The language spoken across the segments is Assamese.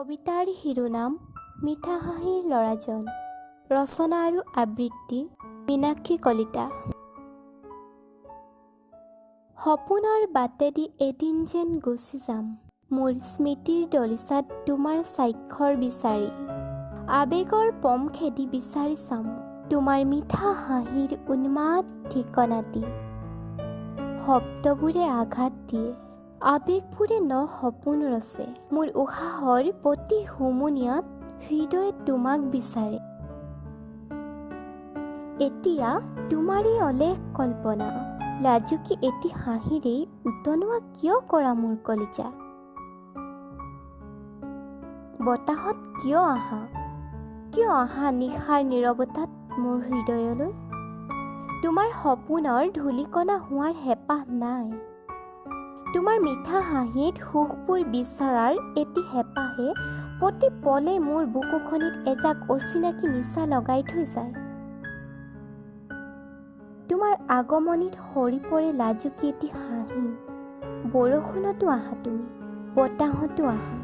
কবিতাৰ শিৰোনাম মিঠা হাঁহিৰ ল'ৰাজন। ৰচনা আৰু আবৃত্তি মীনাক্ষী কলিতা। সপোনৰ বাটেদি এদিন যেন গুচি যাম, মোৰ স্মৃতিৰ দলিচাত তোমাৰ স্বাক্ষৰ বিচাৰি। আবেগৰ পম খেদি বিচাৰি চাম, তোমাৰ মিঠা হাঁহিৰ উন্মাদ ঠিকনাটি। শব্দবোৰে আঘাত দিয়ে, আবেগবোৰে ন সপোন ৰচে, মোৰ উশাহৰ প্ৰতি হুমুনিয়াত হৃদয়ে তোমাক বিচাৰে। এতিয়া তোমাৰেই অলেখ কল্পনা, লাজুকী এটি হাঁহিৰেই উতনোৱা কিয় কৰা মোৰ কলিজা। বতাহত কিয় আহা নিশাৰ নীৰৱতাত মোৰ হৃদয়লৈ। তোমাৰ সপোনৰ ধূলিকণা হোৱাৰ হেঁপাহ নাই, তোমাৰ মিঠা হাঁহিত সুখবোৰ বিচৰাৰ এটি হেঁপাহে প্ৰতি পলে মোৰ বুকুখনিত এজাক অচিনাকি নিচা লগাই থৈ যায়। তোমাৰ আগমনিত সৰি পৰে লাজুকী এটি হাঁহি। বৰষুণতো আহা তুমি, বতাহতো আহা,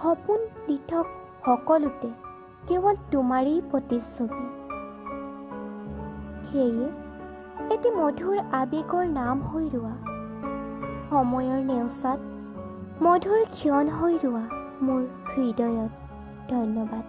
সপোন পৃথক সকলোতে কেৱল তোমাৰেই প্ৰতিচ্ছবি। সেয়ে এটি মধুৰ আবেগৰ নাম হৈ ৰোৱা, সময়ৰ নেওচাত মধুৰ ক্ষণ হৈ ৰোৱা মোৰ হৃদয়ত। ধন্যবাদ।